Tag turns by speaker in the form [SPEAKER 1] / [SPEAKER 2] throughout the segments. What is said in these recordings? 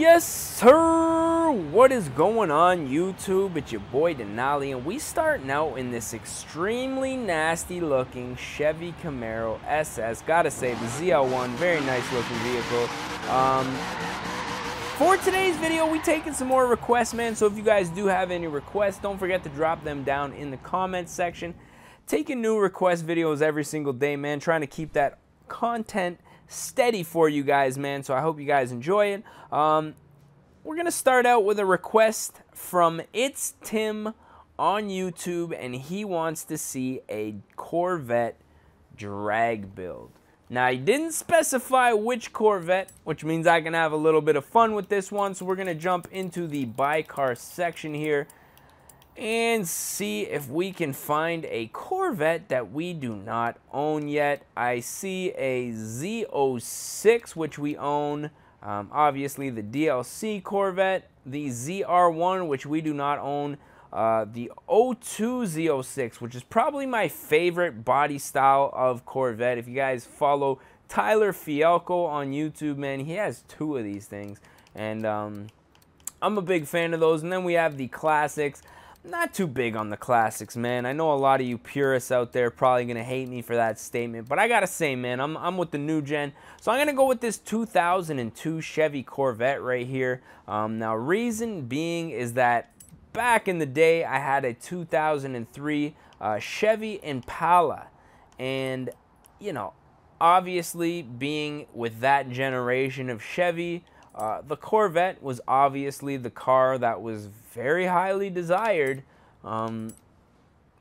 [SPEAKER 1] Yes, sir! What is going on, YouTube? It's your boy Denali, and we starting out in this extremely nasty looking Chevy Camaro SS. Gotta say, the ZL1, very nice looking vehicle. For today's video, we taking some more requests, man. So if you guys do have any requests, don't forget to drop them down in the comments section. Taking new request videos every single day, man. Trying to keep that content steady for you guys, man. So I hope you guys enjoy it. We're gonna start out with a request from It's Tim on YouTube, and he wants to see a Corvette drag build. Now, he didn't specify which Corvette, which means I can have a little bit of fun with this one. So we're gonna jump into the buy car section here and see if we can find a Corvette that we do not own yet. I see a ZO6, which we own. Obviously, the DLC Corvette, the ZR1, which we do not own, the 02 ZO6, which is probably my favorite body style of Corvette. If you guys follow Tyler Fialco on YouTube, man, he has two of these things, and I'm a big fan of those. And then we have the classics. Not too big on the classics, man. I know a lot of you purists out there probably gonna hate me for that statement, but I gotta say, man, I'm with the new gen. So I'm gonna go with this 2002 Chevy Corvette right here. Now, reason being is that back in the day, I had a 2003 Chevy Impala, and you know, obviously being with that generation of Chevy, the Corvette was obviously the car that was very highly desired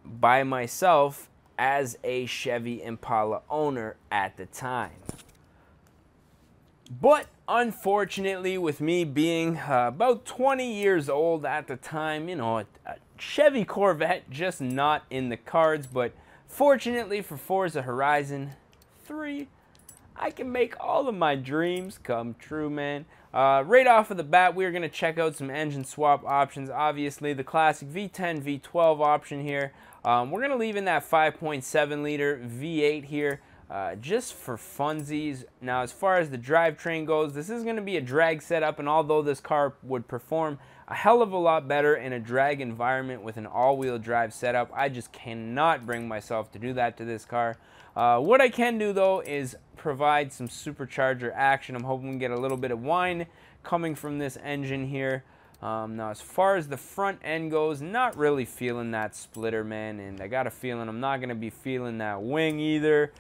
[SPEAKER 1] by myself as a Chevy Impala owner at the time. But unfortunately, with me being about 20 years old at the time, you know, a Chevy Corvette just not in the cards. But fortunately for Forza Horizon 3, I can make all of my dreams come true, man. Right off of the bat, we're going to check out some engine swap options. Obviously, the classic V10, V12 option here. We're going to leave in that 5.7 liter V8 here just for funsies. Now, as far as the drivetrain goes, this is going to be a drag setup, and although this car would perform a hell of a lot better in a drag environment with an all-wheel drive setup, I just cannot bring myself to do that to this car. What I can do, though, is provide some supercharger action. I'm hoping we get a little bit of whine coming from this engine here. Now, as far as the front end goes, not really feeling that splitter, man, and I got a feeling I'm not going to be feeling that wing either.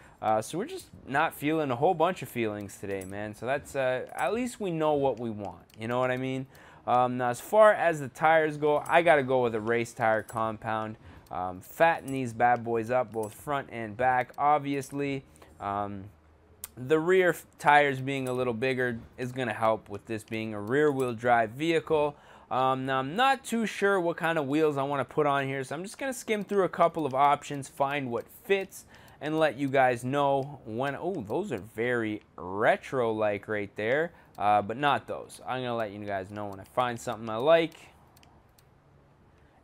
[SPEAKER 1] So we're just not feeling a whole bunch of feelings today, man. So that's, at least we know what we want, you know what I mean? Now, as far as the tires go, I got to go with a race tire compound. Fatten these bad boys up, both front and back. Obviously, the rear tires being a little bigger is going to help with this being a rear-wheel drive vehicle. Now, I'm not too sure what kind of wheels I want to put on here, so I'm just going to skim through a couple of options, find what fits, and let you guys know when. Oh, those are very retro-like right there, but not those. I'm going to let you guys know when I find something I like.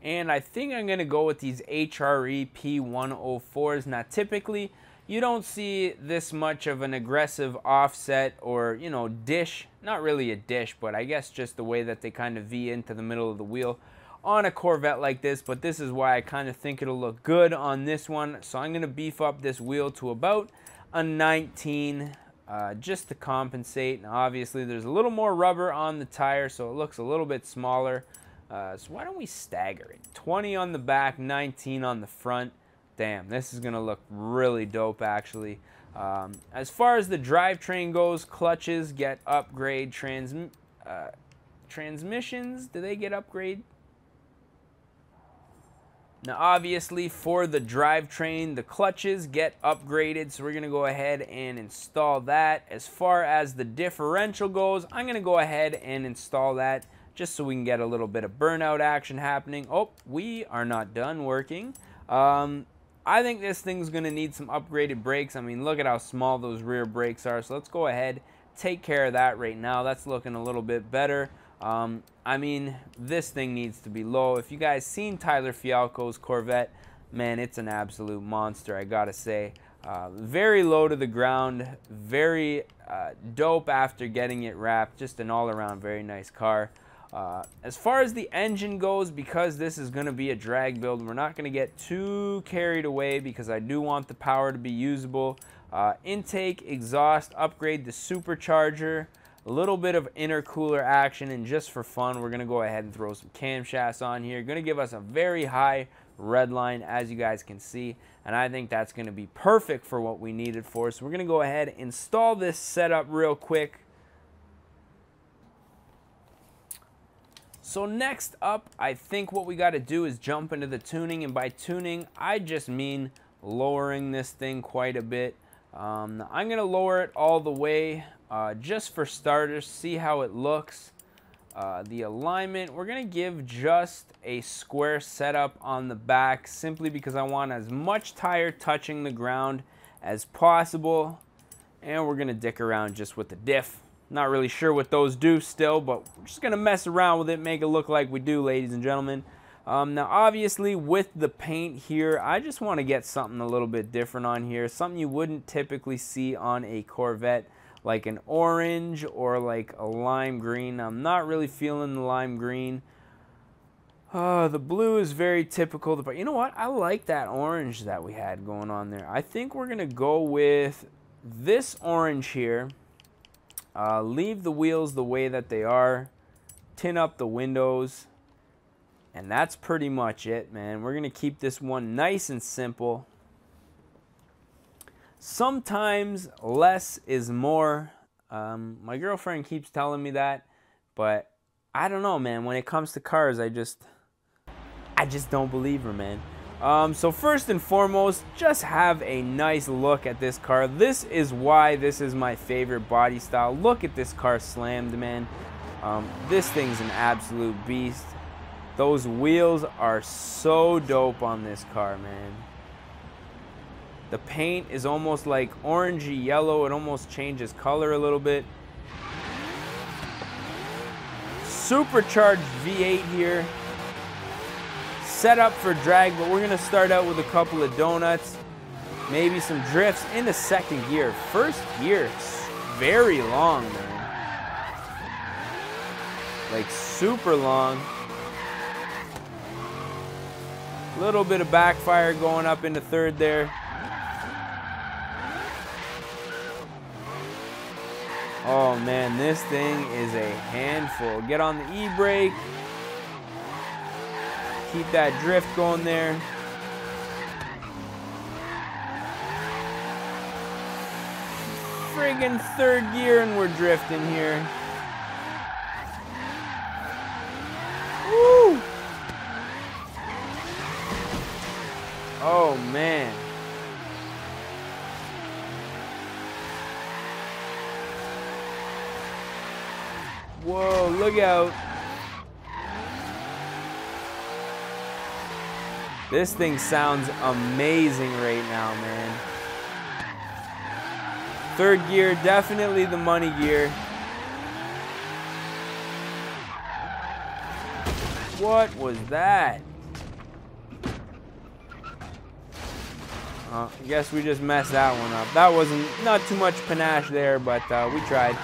[SPEAKER 1] And I think I'm going to go with these HRE P104s. Now, typically, you don't see this much of an aggressive offset or, you know, dish. Not really a dish, but I guess just the way that they kind of V into the middle of the wheel on a Corvette like this. But this is why I kind of think it'll look good on this one. So I'm going to beef up this wheel to about a 19 just to compensate. Now, obviously, there's a little more rubber on the tire, so it looks a little bit smaller. So why don't we stagger it? 20 on the back, 19 on the front. Damn, this is going to look really dope, actually. As far as the drivetrain goes, clutches get upgrade. Transmissions, do they get upgrade? Now, obviously, for the drivetrain, the clutches get upgraded, so we're going to go ahead and install that. As far as the differential goes, I'm going to go ahead and install that just so we can get a little bit of burnout action happening. Oh, we are not done working. I think this thing's going to need some upgraded brakes. I mean, look at how small those rear brakes are. So let's go ahead, take care of that right now. That's looking a little bit better. I mean, this thing needs to be low. If you guys seen Tyler Fialco's Corvette, man, it's an absolute monster, I gotta say. Very low to the ground, very dope after getting it wrapped. Just an all-around very nice car. As far as the engine goes, because this is going to be a drag build, we're not going to get too carried away because I do want the power to be usable. Intake, exhaust, upgrade the supercharger, a little bit of intercooler action, and just for fun, we're going to go ahead and throw some camshafts on here. Going to give us a very high red line, as you guys can see, and I think that's going to be perfect for what we need it for. So we're going to go ahead and install this setup real quick. So next up, I think what we got to do is jump into the tuning, and by tuning, I just mean lowering this thing quite a bit. I'm going to lower it all the way, just for starters, see how it looks. The alignment, we're going to give just a square setup on the back, simply because I want as much tire touching the ground as possible. And we're going to dick around just with the diff. Not really sure what those do still, but we're just going to mess around with it, make it look like we do, ladies and gentlemen. Now, obviously, with the paint here, I just want to get something a little bit different on here. Something you wouldn't typically see on a Corvette, like an orange or like a lime green. I'm not really feeling the lime green. The blue is very typical, but you know what? I like that orange that we had going on there. I think we're going to go with this orange here. Leave the wheels the way that they are. Tin up the windows. And that's pretty much it, man. We're going to keep this one nice and simple. Sometimes less is more. My girlfriend keeps telling me that, but I don't know, man. When it comes to cars, I just don't believe her, man. So first and foremost, just have a nice look at this car. This is why this is my favorite body style. Look at this car slammed, man. This thing's an absolute beast. Those wheels are so dope on this car, man. The paint is almost like orangey yellow. It almost changes color a little bit. Supercharged V8 here. Set up for drag, but we're going to start out with a couple of donuts. Maybe some drifts into second gear. First gear, it's very long, man. Like super long. Little bit of backfire going up into third there. Oh man, this thing is a handful. Get on the e-brake. Keep that drift going there. Friggin' third gear and we're drifting here. Woo! Oh man. Whoa, look out. This thing sounds amazing right now, man. Third gear, definitely the money gear. What was that? I guess we just messed that one up. That wasn't, not too much panache there, but we tried.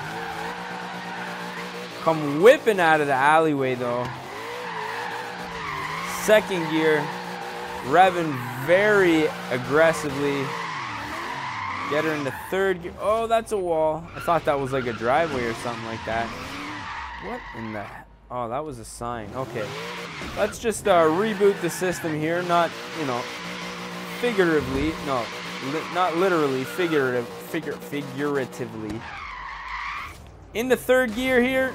[SPEAKER 1] Come whipping out of the alleyway though. Second gear, revving very aggressively. Get her into third gear. Oh, that's a wall. I thought that was like a driveway or something like that. What in the... Oh, that was a sign. Okay. Let's just reboot the system here. Not, you know, figuratively. No, not literally. Figuratively. In the third gear here.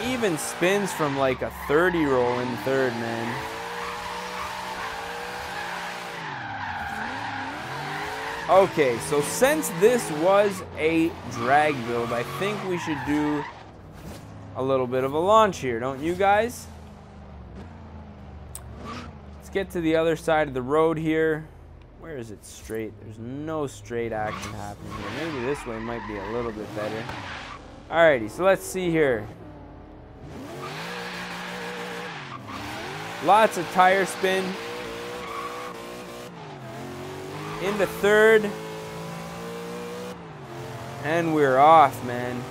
[SPEAKER 1] Even spins from like a 30 roll in third, man. Okay, so since this was a drag build, I think we should do a little bit of a launch here, don't you guys? Let's get to the other side of the road here. Where is it straight? There's no straight action happening here. Maybe this way might be a little bit better. Alrighty, so let's see here. Lots of tire spin. into third. And we're off, man.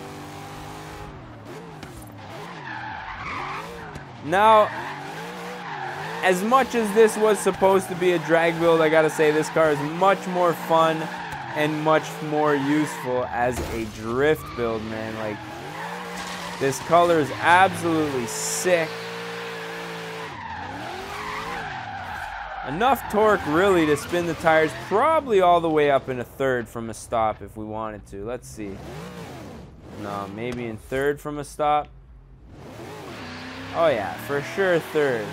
[SPEAKER 1] Now, as much as this was supposed to be a drag build, I gotta say this car is much more fun and much more useful as a drift build, man. Like, this color is absolutely sick. Enough torque really to spin the tires probably all the way up in a third from a stop if we wanted to. Let's see. No, maybe in third from a stop. Oh yeah, for sure third.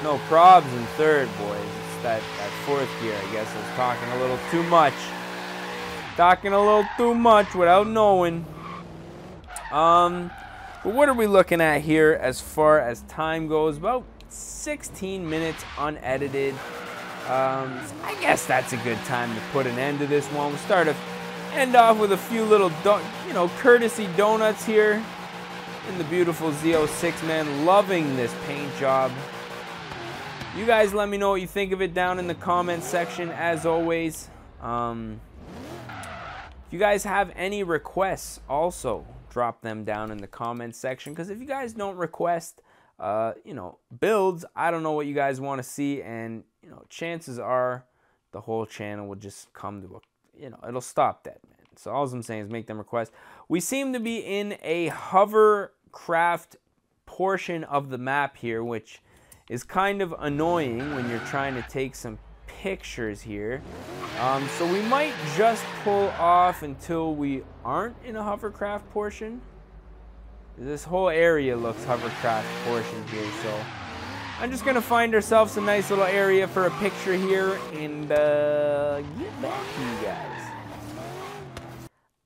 [SPEAKER 1] No probs in third, boys. It's that fourth gear, I guess. I was talking a little too much. Talking a little too much without knowing. But what are we looking at here as far as time goes? About 16 minutes unedited. I guess that's a good time to put an end to this one. We'll end off with a few little, courtesy donuts here in the beautiful ZO6, man. Loving this paint job. You guys let me know what you think of it down in the comment section, as always. If you guys have any requests, also drop them down in the comment section, because if you guys don't request builds, I don't know what you guys want to see, and chances are the whole channel will just come to a, it'll stop dead, man. So all I'm saying is make them requests. We seem to be in a hovercraft portion of the map here, which is kind of annoying when you're trying to take some pictures here. So we might just pull off until we aren't in a hovercraft portion. This whole area looks hovercraft portion here, so I'm just gonna find ourselves a nice little area for a picture here and get back to you guys.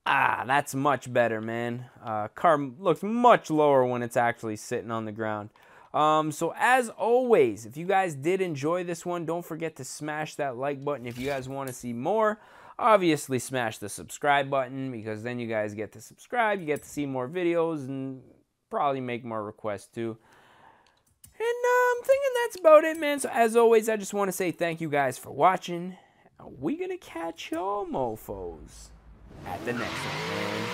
[SPEAKER 1] Ah, that's much better, man. Car looks much lower when it's actually sitting on the ground. So as always, if you guys did enjoy this one, don't forget to smash that like button. If you guys want to see more, obviously smash the subscribe button, because then you guys get to subscribe, you get to see more videos, and probably make more requests too. And I'm thinking that's about it, man. So as always, I just want to say thank you guys for watching. We're gonna catch y'all mofos at the next one, man.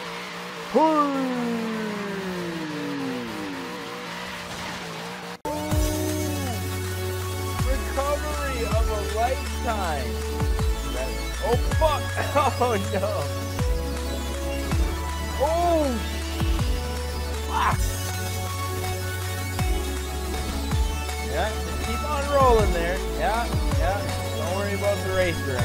[SPEAKER 1] Recovery of a lifetime. Oh fuck! Oh no! Oh! Fuck! Yeah, just keep on rolling there. Yeah. Don't worry about the racer.